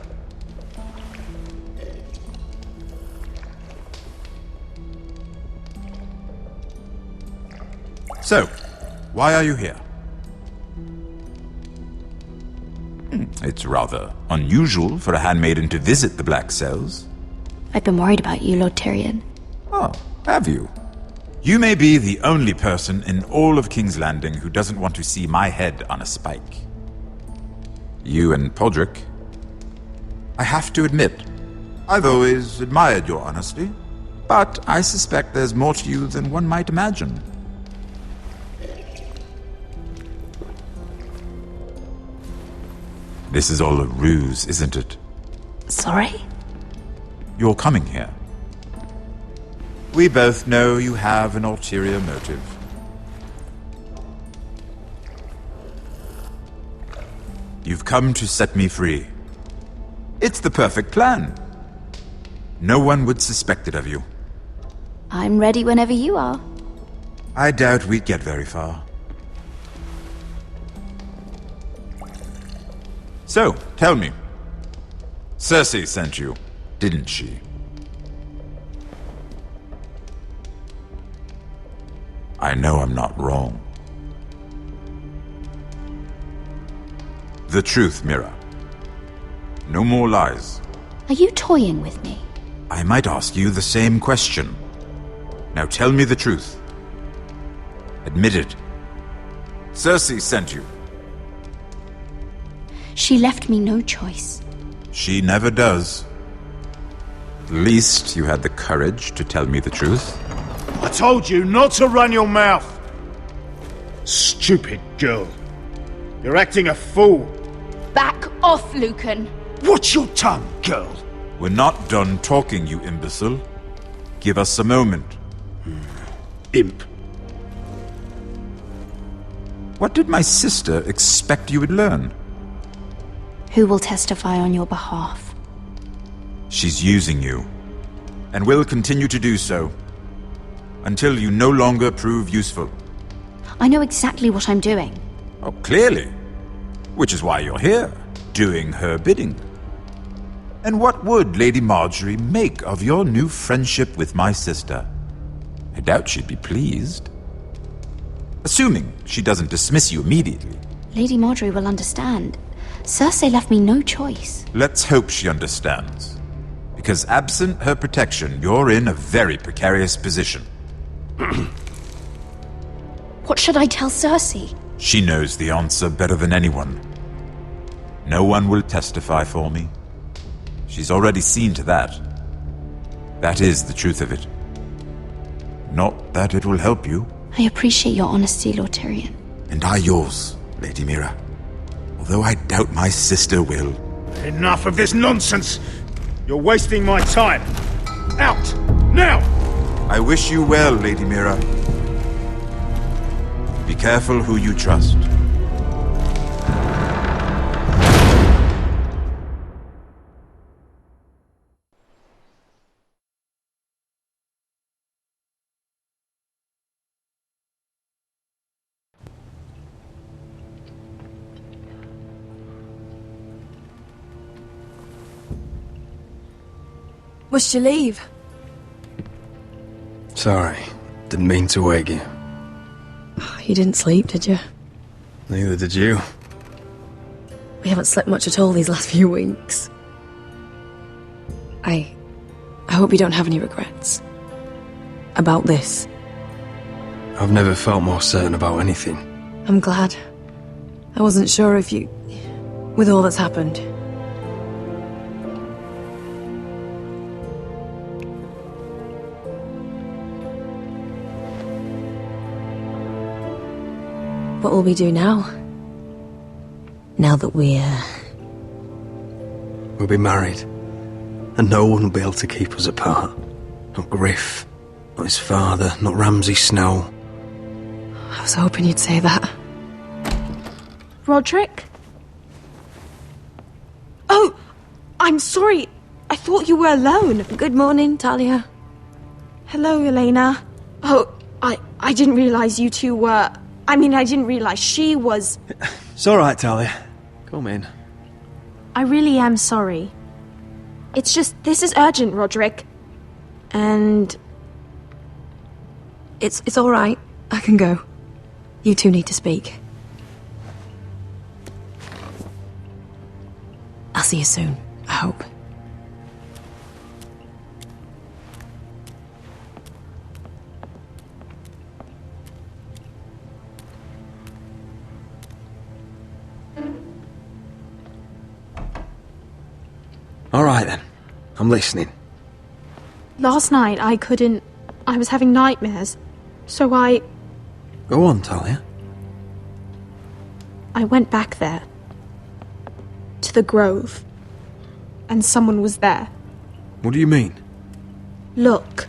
So, why are you here? It's rather unusual for a handmaiden to visit the Black Cells. I've been worried about you, Lord Tyrion. Oh, have you? You may be the only person in all of King's Landing who doesn't want to see my head on a spike. You and Podrick. I have to admit, I've always admired your honesty, but I suspect there's more to you than one might imagine. This is all a ruse, isn't it? Sorry? You're coming here. We both know you have an ulterior motive. You've come to set me free. It's the perfect plan. No one would suspect it of you. I'm ready whenever you are. I doubt we'd get very far. So, tell me. Cersei sent you, didn't she? I know I'm not wrong. The truth, Mira. No more lies. Are you toying with me? I might ask you the same question. Now tell me the truth. Admit it. Cersei sent you. She left me no choice. She never does. At least you had the courage to tell me the truth. I told you not to run your mouth! Stupid girl. You're acting a fool. Back off, Lucan. Watch your tongue, girl. We're not done talking, you imbecile. Give us a moment. Imp. What did my sister expect you would learn? Who will testify on your behalf? She's using you, and will continue to do so, until you no longer prove useful. I know exactly what I'm doing. Oh, clearly. Which is why you're here, doing her bidding. And what would Lady Marjorie make of your new friendship with my sister? I doubt she'd be pleased. Assuming she doesn't dismiss you immediately. Lady Marjorie will understand. Cersei left me no choice. Let's hope she understands. Because absent her protection, you're in a very precarious position. What should I tell Cersei? She knows the answer better than anyone. No one will testify for me. She's already seen to that. That is the truth of it. Not that it will help you. I appreciate your honesty, Lord Tyrion. And I yours, Lady Mira. Although I doubt my sister will. Enough of this nonsense! You're wasting my time! Out! Now! I wish you well, Lady Mira. Be careful who you trust. Must you leave? Sorry, didn't mean to wake you. You didn't sleep, did you? Neither did you. We haven't slept much at all these last few weeks. I hope you don't have any regrets. About this. I've never felt more certain about anything. I'm glad. I wasn't sure if you... with all that's happened. What will we do now? Now that we're... We'll be married. And no one will be able to keep us apart. Not Griff, not his father, not Ramsay Snow. I was hoping you'd say that. Roderick? Oh, I'm sorry. I thought you were alone. Good morning, Talia. Hello, Elena. Oh, I didn't realize you two were... I mean, I didn't realize she was... It's alright, Talia. Come in. I really am sorry. It's just, this is urgent, Roderick. And... It's alright. I can go. You two need to speak. I'll see you soon, I hope. Alright then. I'm listening. Last night, I was having nightmares. So I Go on, Talia. went back there. To the grove. And someone was there. What do you mean? Look.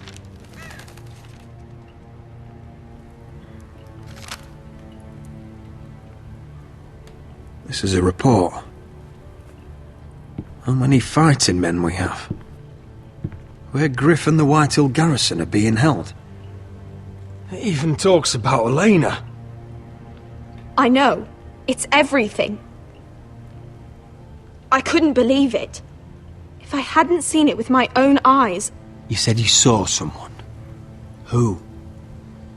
This is a report. How many fighting men we have? Where Griff and the Whitehill garrison are being held. It even talks about Elena. I know. It's everything. I couldn't believe it. If I hadn't seen it with my own eyes... You said you saw someone. Who?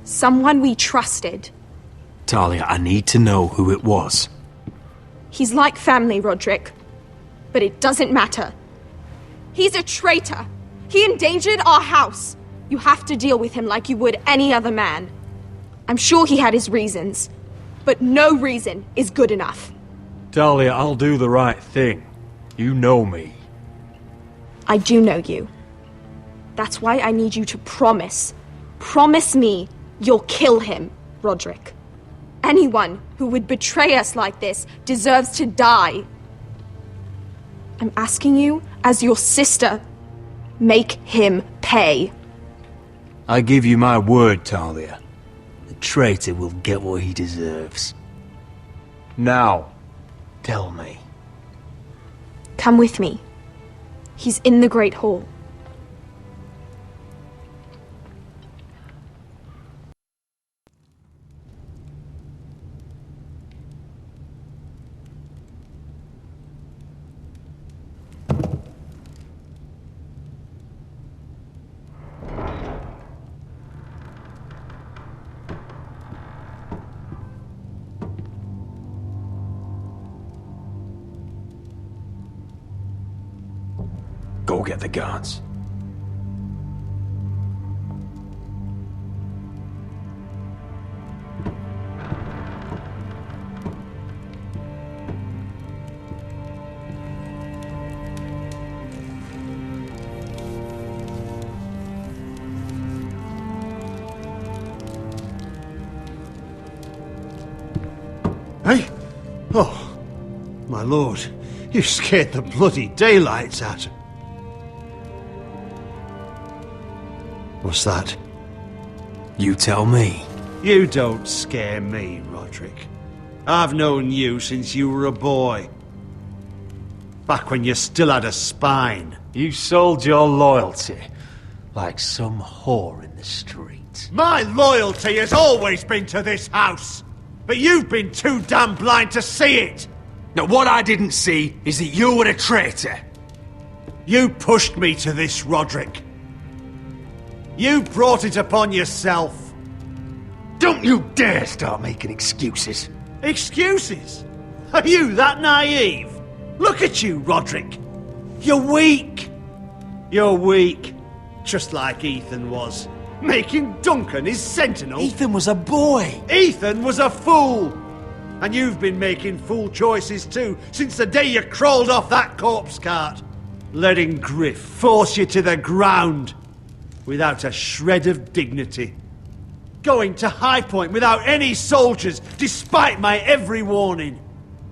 Someone we trusted. Talia, I need to know who it was. He's like family, Roderick. But it doesn't matter. He's a traitor. He endangered our house. You have to deal with him like you would any other man. I'm sure he had his reasons. But no reason is good enough. Talia, I'll do the right thing. You know me. I do know you. That's why I need you to promise. Promise me you'll kill him, Roderick. Anyone who would betray us like this deserves to die. I'm asking you, as your sister, make him pay. I give you my word, Talia. The traitor will get what he deserves. Now, tell me. Come with me. He's in the Great Hall. Go get the guards. Hey? Oh, my lord, you scared the bloody daylights out. What's that? You tell me. You don't scare me, Roderick. I've known you since you were a boy. Back when you still had a spine. You sold your loyalty like some whore in the street. My loyalty has always been to this house. But you've been too damn blind to see it! Now, what I didn't see is that you were a traitor. You pushed me to this, Roderick. You brought it upon yourself. Don't you dare start making excuses. Excuses? Are you that naive? Look at you, Roderick. You're weak. You're weak. Just like Ethan was. Making Duncan his sentinel. Ethan was a boy. Ethan was a fool. And you've been making fool choices too, since the day you crawled off that corpse cart. Letting Griff force you to the ground, without a shred of dignity. Going to High Point without any soldiers, despite my every warning.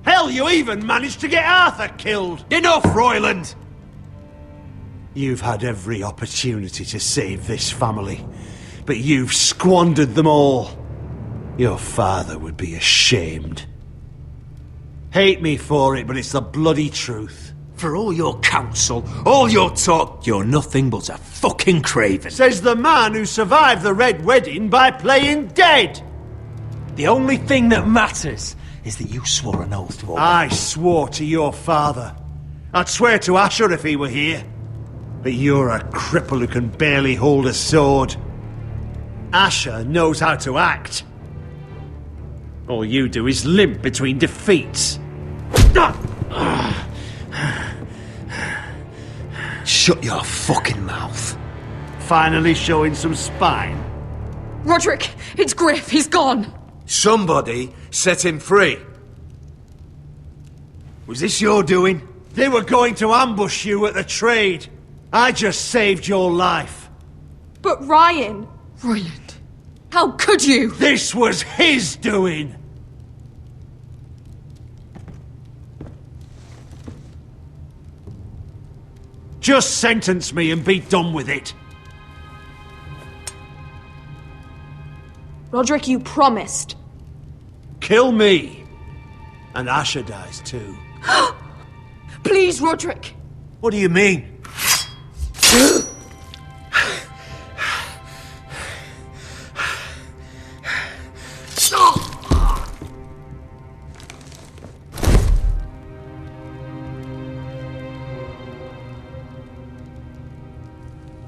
Hell, you even managed to get Arthur killed. Enough, Royland! You've had every opportunity to save this family, but you've squandered them all. Your father would be ashamed. Hate me for it, but it's the bloody truth. For all your counsel, all your talk, you're nothing but a fucking craven. Says the man who survived the Red Wedding by playing dead. The only thing that matters is that you swore an oath to obey. I swore to your father. I'd swear to Asher if he were here. But you're a cripple who can barely hold a sword. Asher knows how to act. All you do is limp between defeats. Shut your fucking mouth. Finally showing some spine. Roderick, it's Griff. He's gone. Somebody set him free. Was this your doing? They were going to ambush you at the trade. I just saved your life. But Ryan... Royland, how could you? This was his doing. Just sentence me and be done with it. Roderick, you promised. Kill me. And Asher dies too. Please, Roderick. What do you mean?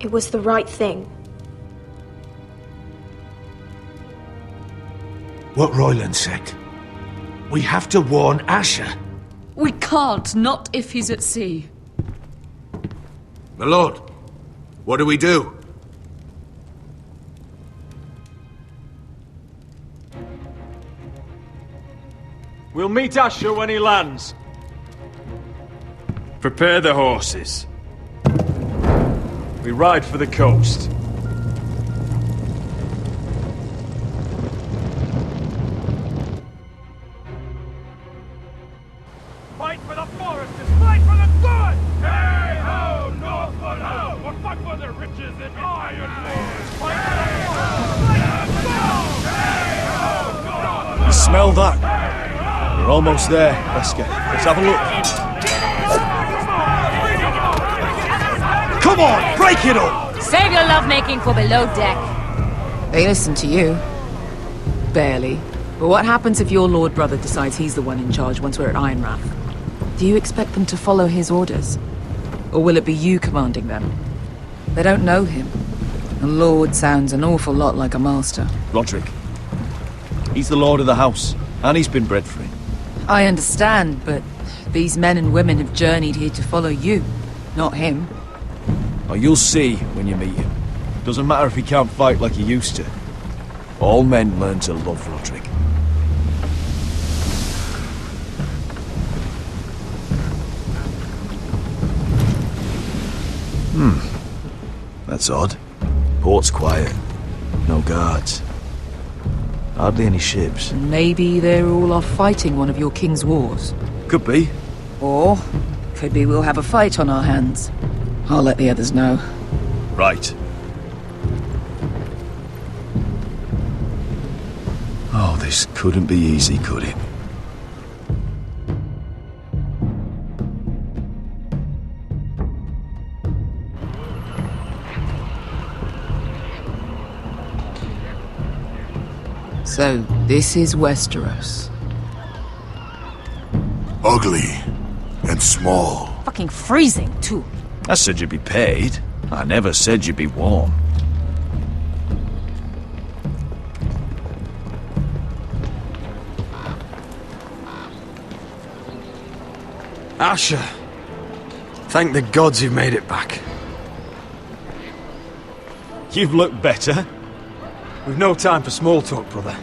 It was the right thing. What Royland said. We have to warn Asher. We can't, not if he's at sea. My lord, what do we do? We'll meet Asher when he lands. Prepare the horses. We ride for the coast. Fight for the foresters! Fight for the good! Hey ho, Northwood ho! We'll fight for the riches and iron ores! Fight for the forest! Fight for the gold! Hey ho, Northwood! Smell that? We're almost there, Wesker. Let's have a look. Come on, break it up! Save your lovemaking for below deck. They listen to you. Barely. But what happens if your lord brother decides he's the one in charge once we're at Ironrath? Do you expect them to follow his orders? Or will it be you commanding them? They don't know him. A lord sounds an awful lot like a master. Roderick. He's the lord of the house, and he's been bred for it. I understand, but these men and women have journeyed here to follow you, not him. Oh, you'll see when you meet him. Doesn't matter if he can't fight like he used to. All men learn to love Roderick. That's odd. Port's quiet. No guards. Hardly any ships. Maybe they're all off fighting one of your king's wars. Could be. Or could be we'll have a fight on our hands. I'll let the others know. Right. Oh, this couldn't be easy, could it? So, this is Westeros. Ugly and small. Fucking freezing, too. I said you'd be paid. I never said you'd be warm. Asher, thank the gods you've made it back. You've looked better. We've no time for small talk, brother.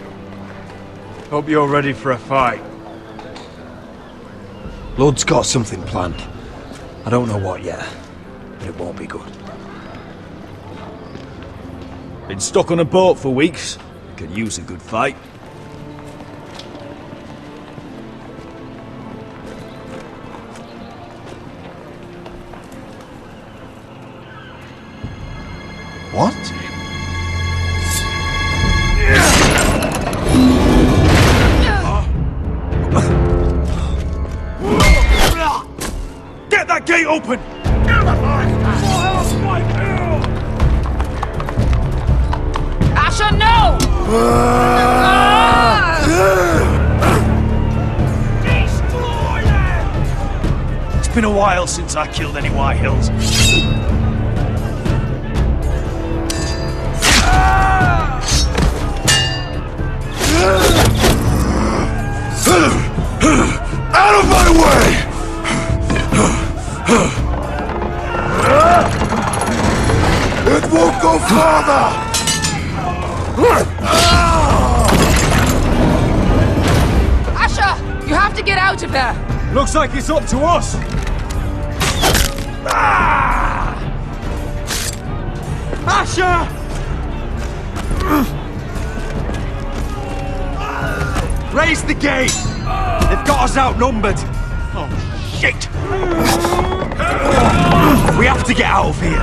Hope you're ready for a fight. Lord's got something planned. I don't know what yet, but it won't be good. Been stuck on a boat for weeks. Could use a good fight. What? Get that gate open! Asher, no! It's been a while since I killed any White Hills. Out of my way! It won't go farther! Asher, you have to get out of there! Looks like it's up to us! Asher! Raise the gate! They've got us outnumbered! Oh, shit! We have to get out of here!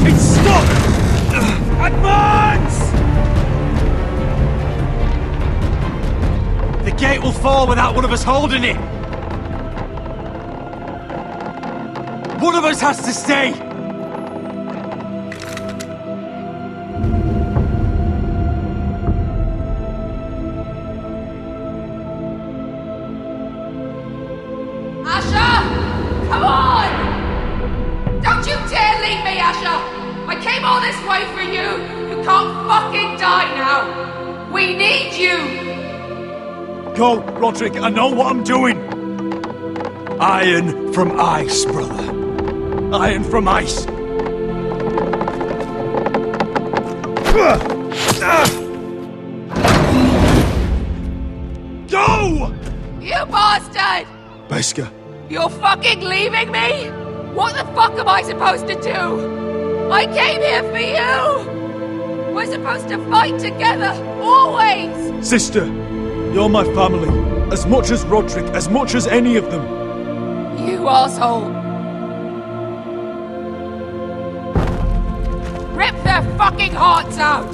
It's stuck! Advance! The gate will fall without one of us holding it! One of us has to stay! All this way for you! You can't fucking die now! We need you! Go, Roderick, I know what I'm doing! Iron from ice, brother. Iron from ice. Go! You bastard! Beskar. You're fucking leaving me? What the fuck am I supposed to do? I came here for you! We're supposed to fight together, always! Sister, you're my family. As much as Roderick, as much as any of them. You asshole! Rip their fucking hearts out!